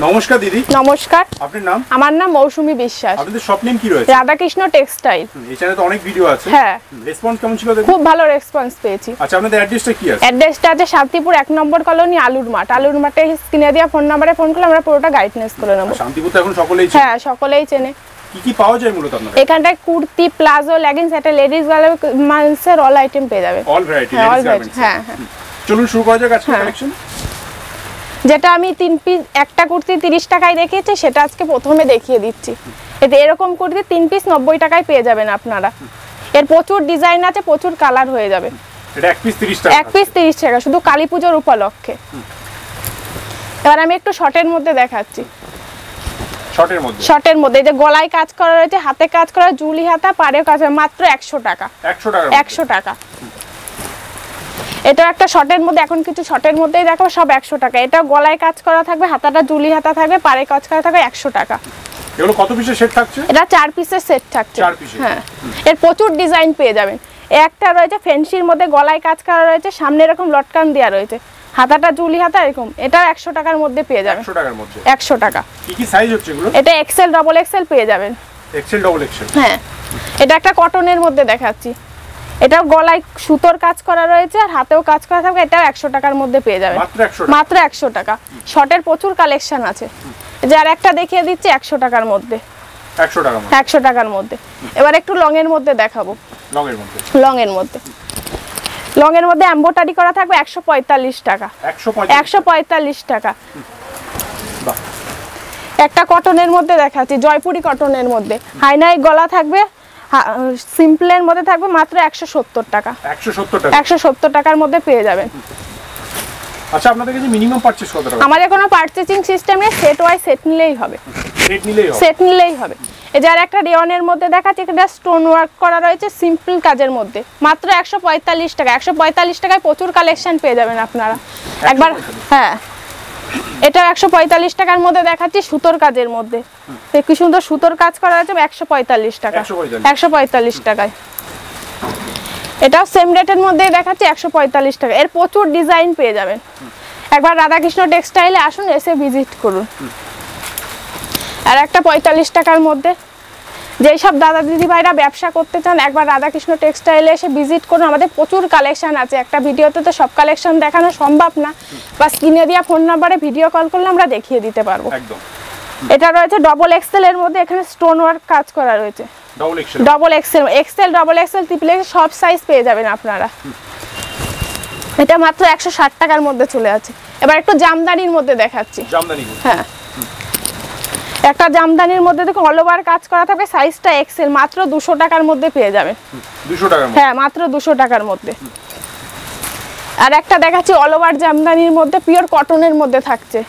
নমস্কার দিদি। নমস্কার। আপনার নাম? আমার নাম মৌসুমী বিশ্বাস। আপনাদের শপ নেম কি রয়েছে? রাধাকৃষ্ণ টেক্সটাইল। এই চ্যানেলে তো অনেক ভিডিও আছে। হ্যাঁ। রেসপন্স কেমন ছিল দেখুন? খুব ভালো রেসপন্স পেয়েছি। আচ্ছা, আপনাদের অ্যাড্রেসটা কি আছে? অ্যাড্রেসটা আছে শান্তিপুর 1 নম্বর কলোনি আলুর মাঠ। আলুর মাঠে স্ক্রিনে দেওয়া ফোন নাম্বারে ফোন করলে আমরা পুরোটা গাইডনেস করে নেব। শান্তিপুর তো এখন সকলেই চেনে। হ্যাঁ, সকলেই চেনে। কি কি পাওয়া যায় মূলত আপনাদের? এখানটায় কুর্তি, প্লাজো, লেগিংস, একটা লেডিস গার্মেন্টসের অল আইটেম পেয়ে যাবে। All variety ladies garments. হ্যাঁ হ্যাঁ। চলুন শুরু করা যাক আজকের কালেকশন। যেটা আমি 3 পিস একটা কুর্তি 30 টাকায় দেখিয়েছি সেটা আজকে প্রথমে দেখিয়ে দিচ্ছি। এতে এরকম কুর্তি 3 পিস 90 টাকায় পেয়ে যাবেন আপনারা। এর প্রচুর ডিজাইন আছে, প্রচুর কালার হয়ে যাবে। এটা 1 পিস 30 টাকা। 1 পিস 30 টাকা শুধু কালী পূজার উপলক্ষে। এবার আমি একটু শর্টের মধ্যে দেখাচ্ছি। শর্টের মধ্যে যে গলায় কাজ করা রয়েছে, হাতে কাজ করা, জুলি হাতা, পাড়েও কাজ, মাত্র 100 টাকা। 100 টাকা। এটা একটা শর্টের মধ্যে, এখন কিছু শর্টের মধ্যেই দেখাবো, সব 100 টাকা। এটা গলায় কাজ করা থাকবে, হাতাটা জুলি হাতা থাকবে, পাড়ে কাজ করা থাকবে, 100 টাকা। এগুলো কত পিসের সেট থাকছে? এটা 4 পিসের সেট থাকছে। 4 পিসের। হ্যাঁ। এর প্রচুর ডিজাইন পেয়ে যাবেন। একটা রয়েছে ফ্যান্সির মধ্যে, গলায় কাজ করা রয়েছে, সামনে এরকম লটকান দেওয়া রয়েছে, হাতাটা জুলি হাতা এরকম। এটা 100 টাকার মধ্যে পেয়ে যাবেন। 100 টাকার মধ্যে। 100 টাকা। কি কি সাইজ হচ্ছে এগুলো? এটা এক্সেল, ডাবল এক্সেল পেয়ে যাবেন। Excel, double excel. হ্যাঁ। এটা একটা কটনের মধ্যে দেখাচ্ছি। এটাও গলায় সুতোর কাজ করা রয়েছে আর হাতেও কাজ করা থাকবে। এটাও 100 টাকার মধ্যে পেয়ে যাবেন। মাত্র 100 টাকা। শর্টের প্রচুর কালেকশন আছে। যার একটা দেখিয়ে দিচ্ছি 100 টাকার মধ্যে। 100 টাকার মধ্যে। এবার একটু লং এর মধ্যে দেখাবো। লং এর মধ্যে এমব্রয়ডারি করা থাকবে 145 টাকা। 145 টাকা। একটা কটনের মধ্যে দেখাচ্ছি, জয়পুরি কটনের মধ্যে। হাইনাই গলা থাকবে, সিম্পলের মধ্যে থাকবে, মাত্র 170 টাকা। 170 টাকার মধ্যে পেয়ে যাবেন। আচ্ছা, আপনাদের কাছে মিনিমাম পারচেজ কত টাকা? আমাদের কোনো পারচেজিং সিস্টেম নেই, সেট ওয়াইজ সেট নিলেই হবে। এই যে একটা রিয়নের মধ্যে দেখাচ্ছি, এটা স্টোন ওয়ার্ক করা রয়েছে সিম্পল কাজের মধ্যে, মাত্র 145 টাকা। 145 টাকায় প্রচুর কালেকশন পেয়ে যাবেন আপনারা একবার। হ্যাঁ, এটা 145 টাকার মধ্যে দেখাচ্ছি, সুতোর কাজের মধ্যে। কি সুন্দর সুতোর কাজ করা আছে, 145 টাকা। 145 টাকায়। এটাও সেম রেটের মধ্যে দেখাচ্ছি, 145 টাকা। এর প্রচুর ডিজাইন পেয়ে যাবেন। একবার রাধাকৃষ্ণ টেক্সটাইলে আসুন, এসে ভিজিট করুন। আর একটা 45 টাকার মধ্যে, যেই সব দাদা দিদি ভাইরা ব্যবসা করতে চান একবার রাধাকৃষ্ণ টেক্সটাইলে এসে ভিজিট করুন। আমাদের প্রচুর কালেকশন আছে, একটা ভিডিওতে তো সব কালেকশন দেখানো সম্ভব না, বা স্ক্রিনে দেওয়া ফোন নাম্বারে ভিডিও কল করলে আমরা দেখিয়ে দিতে পারবো। এটা রয়েছে ডবল এক্সেল এর মধ্যে, এখানে স্টোন ওয়ার্ক কাজ করা রয়েছে। Double XL, double Excel, triple Excel সব সাইজ পেয়ে যাবেন আপনারা। এটা মাত্র 160 টাকার মধ্যে চলে আছে। এবার একটু জামদানির মধ্যে দেখাচ্ছি। হ্যাঁ, একটা জামদানির মধ্যে দেখো অল ওভার কাজ করা থাকবে, সাইজটা এক্সেল, মাত্র 200 টাকার মধ্যে পেয়ে যাবেন। 200 টাকা? হ্যাঁ, মাত্র 200 টাকার মধ্যে। আর একটা দেখাচ্ছি অল ওভার জামদানির মধ্যে, পিওর কটনের মধ্যে থাকছে।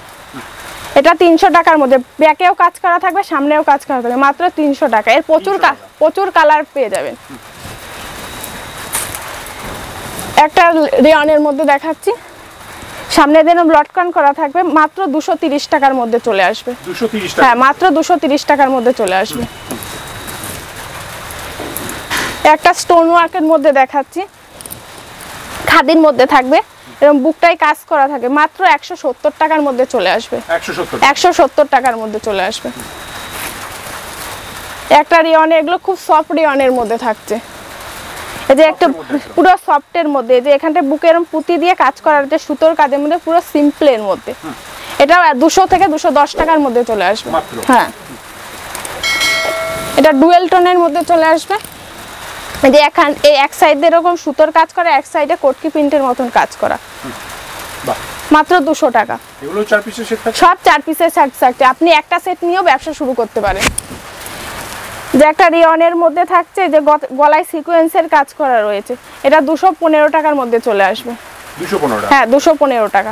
এটা 300 টাকার মধ্যে, ব্যাকেও কাজ করা থাকবে, সামনেও কাজ করা থাকবে, মাত্র 300 টাকা। এর প্রচুর কালার পেয়ে যাবেন। একটা রেয়নের মধ্যে দেখাচ্ছি, সামনে যেন লটকান করা থাকবে, মাত্র 230 টাকার মধ্যে চলে আসবে। 230 টাকা? হ্যাঁ, মাত্র 230 টাকার মধ্যে চলে আসবে। একটা স্টোন ওয়ার্কের মধ্যে দেখাচ্ছি, খাদির মধ্যে থাকবে, এরকম বুকটাই কাজ করা থাকে, মাত্র 170 টাকার মধ্যে চলে আসবে। 170 টাকার মধ্যে চলে আসবে। একটা রিয়ন, এগুলো খুব সফট রিয়নের মধ্যে থাকছে। এই যে একটা পুরো সফটের মধ্যে, যে এখানটা বুকে এরকম পুঁতি দিয়ে কাজ করা রয়েছে সুতোর কাজের মধ্যে, পুরো সিম্পলের মধ্যে। এটা 200 থেকে 210 টাকার মধ্যে চলে আসবে। হ্যাঁ, এটা ডুয়েল টোনের মধ্যে চলে আসবে। এই যে এই এক সাইডে এরকম সুতোর কাজ করা, এক সাইডে কটকি প্রিন্টের মতন কাজ করা, মাত্র 200 টাকা। এগুলো 4 পিসের সেট থাকে? সব 4 পিসের সেট থাকছে। আপনি একটা সেট নিয়েও ব্যবসা শুরু করতে পারেন। যে একটা রিয়নের মধ্যে থাকছে, যে গলায় সিকোয়েন্সের কাজ করা রয়েছে, এটা 215 টাকার মধ্যে চলে আসবে। 215 টাকা? হ্যাঁ, 215 টাকা।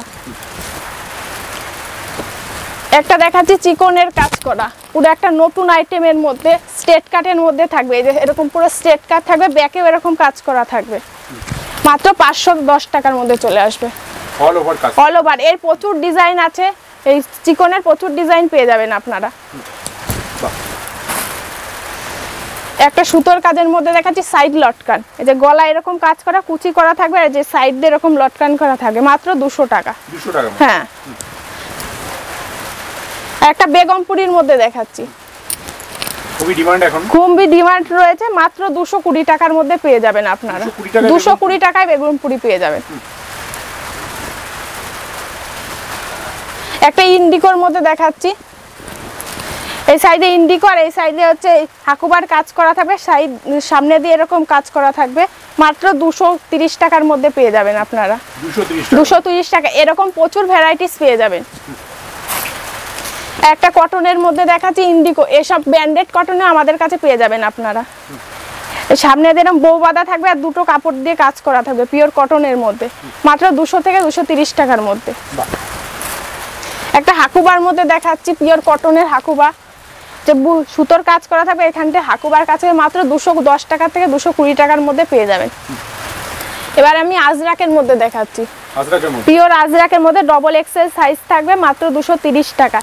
একটা দেখাচ্ছি চিকনের কাজ করা, পুরো একটা নতুন আইটেমের মধ্যে, স্ট্রেট কাটের মধ্যে থাকবে। এই যে এরকম পুরো স্ট্রেট কাট থাকবে, ব্যাকেও এরকম কাজ করা থাকবে, মাত্র 510 টাকার মধ্যে চলে আসবে। All over. এর প্রচুর ডিজাইন আছে, এই চিকনের প্রচুর ডিজাইন পেয়ে যাবেন আপনারা। একটা সুতোর কাজের মধ্যে দেখাচ্ছি সাইড লটকান, এই যে গলা এরকম কাজ করা, কুচি করা থাকবে, আর যে সাইড দিয়ে এরকম লটকান করা থাকবে, মাত্র 200 টাকা। 200 টাকা? হ্যাঁ। একটা বেগমপুরীর মধ্যে দেখাচ্ছি, খুবই ডিমান্ড এখন, খুবই ডিমান্ড রয়েছে, মাত্র 220 টাকার মধ্যে পেয়ে যাবেন আপনারা। 220 টাকায় বেগমপুরি পেয়ে যাবেন। একটা ইন্ডিকোর মধ্যে দেখাচ্ছি, এই সাইডে ইন্ডিকো আর এই সাইডে হচ্ছে হাকুবার কাজ করা থাকবে, সামনে দিয়ে এরকম কাজ করা থাকবে, মাত্র 230 টাকার মধ্যে পেয়ে যাবেন আপনারা। 230 টাকা, এরকম প্রচুর ভ্যারাইটিস পেয়ে যাবেন। একটা কটনের মধ্যে দেখাচ্ছি ইন্ডিকো, এসব ব্র্যান্ডেড কটনে আমাদের কাছে পেয়ে যাবেন আপনারা। সামনে এরকম বউ বাঁধা থাকবে আর দুটো কাপড় দিয়ে কাজ করা থাকবে পিওর কটনের মধ্যে, মাত্র 200 থেকে 230 টাকার মধ্যে। একটা হাকুবার মধ্যে দেখাচ্ছি পিওর কটনের হাকুবা, যে সুতোর কাজ করা থাকবে, এখানটা হাকুবার কাছে মাত্র 210 টাকা থেকে 220 টাকার মধ্যে পেয়ে যাবেন। এবার আমি আজরাকের মধ্যে দেখাচ্ছি, পিওর আজরাকের মধ্যে ডবল এক্সেল সাইজ থাকবে, মাত্র 230 টাকা।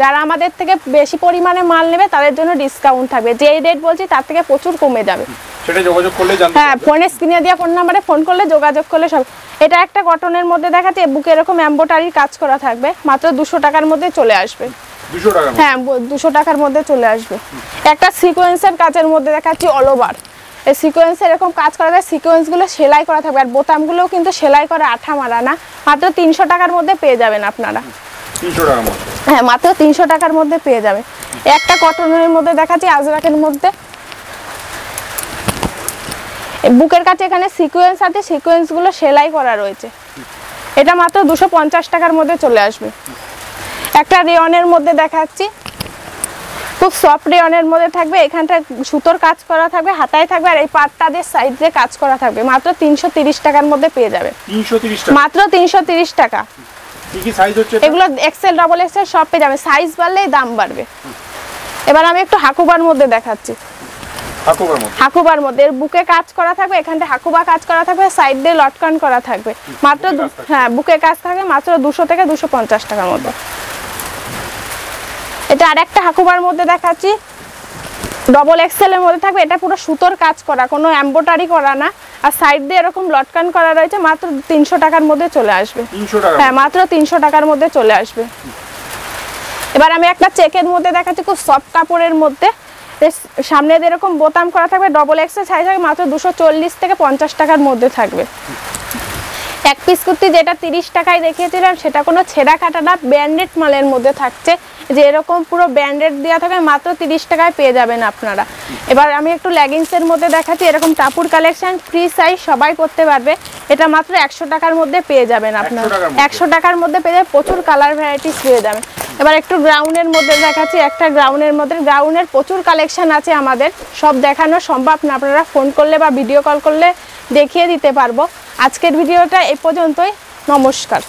যারা আমাদের থেকে বেশি পরিমাণে মাল নেবে তাদের জন্য ডিসকাউন্ট থাকবে, যে রেট বলছি তার থেকে প্রচুর কমে যাবে। সেটা যোগাযোগ করলে জানতে, হ্যাঁ, ফোনে স্ক্রিনে দেওয়া ফোন নাম্বারে ফোন করলে যোগাযোগ করলে সব। এটা একটা কটনের মধ্যে দেখাচ্ছি, বুকে এরকম এমব্রয়ডারি কাজ করা থাকবে, মাত্র 200 টাকার মধ্যে চলে আসবে। 200 টাকা? হ্যাঁ, 200 টাকার মধ্যে চলে আসবে। একটা সিকোয়েন্সের কাজের মধ্যে দেখাচ্ছি অল ওভার, এই সিকোয়েন্সে এরকম কাজ করা যায়, সিকোয়েন্সগুলো সেলাই করা থাকবে, আর বোতামগুলোও কিন্তু সেলাই করা, আঠা মারা না, মাত্র 300 টাকার মধ্যে পেয়ে যাবেন আপনারা। 300 টাকার মধ্যে? হ্যাঁ, মাত্র 300 টাকার মধ্যে পেয়ে যাবে। একটা কটনের মধ্যে দেখাচ্ছি আজরাকের মধ্যে, বুকের কাছে এখানে সিকোয়েন্স আছে, সিকোয়েন্সগুলো সেলাই করা রয়েছে, এটা মাত্র 250 টাকার মধ্যে চলে আসবে। একটা রেয়নের মধ্যে দেখাচ্ছি, খুব সফট রেয়নের মধ্যে থাকবে, এখানটা সুতোর কাজ করা থাকবে, হাতায় থাকবে, আর এই পাটটাদের সাইডে কাজ করা থাকবে, মাত্র 330 টাকার মধ্যে পেয়ে যাবে। 330 টাকা? মাত্র 330 টাকা। কি কি সাইজ হচ্ছে এগুলো এক্সেল ডবল এক্সেল সব পেয়ে যাবে, সাইজ বাড়লেই দাম বাড়বে। এবার আমি একটু হাকুবার মধ্যে দেখাচ্ছি, হাকুবার মধ্যে এর বুকে কাজ করা থাকবে, এখানটা হাকুবা কাজ করা থাকবে, সাইড দিয়ে লটকান করা থাকবে, মাত্র হ্যাঁ বুকে কাজ থাকবে, মাত্র 200 থেকে 250 টাকার মধ্যে। এটা আরেকটা হাকুবার মধ্যে দেখাচ্ছি, ডবল এক্সেল এর মধ্যে থাকবে, এটা পুরো সুতোর কাজ করা, কোনো এমব্রয়ডারি করা না, আর সাইড দিয়ে এরকম লটকান করা রয়েছে, মাত্র 300 টাকার মধ্যে চলে আসবে। 300 টাকা? হ্যাঁ, মাত্র 300 টাকার মধ্যে চলে আসবে। এবার আমি একটা চেকের মধ্যে দেখাচ্ছি, খুব সফট কাপড়ের মধ্যে, সামনে এরকম বোতাম করা থাকবে, ডবল এক্সেল সাইজ থাকবে, মাত্র 240 থেকে 50 টাকার মধ্যে থাকবে। এক পিস কুর্তি যেটা 30 টাকায় দেখিয়েছিলাম সেটা কোনো ছেঁড়া কাটা না, ব্র্যান্ডেড মালের মধ্যে থাকছে, যে এরকম পুরো ব্র্যান্ডেড দেওয়া থাকে, মাত্র 30 টাকায় পেয়ে যাবেন আপনারা। এবার আমি একটু লেগিংসের মধ্যে দেখাচ্ছি, এরকম টাপুর কালেকশন, ফ্রি সাইজ, সবাই করতে পারবে, এটা মাত্র 100 টাকার মধ্যে পেয়ে যাবেন আপনারা। 100 টাকার মধ্যে পেয়ে যাবেন, প্রচুর কালার ভ্যারাইটিস পেয়ে যাবেন। এবার একটু গ্রাউন্ডের মধ্যে দেখাচ্ছি, একটা গ্রাউন্ডের মধ্যে, গ্রাউন্ডের প্রচুর কালেকশন আছে আমাদের, সব দেখানো সম্ভব না, আপনারা ফোন করলে বা ভিডিও কল করলে দেখিয়ে দিতে পারবো। আজকের ভিডিওটা এই পর্যন্তই, নমস্কার।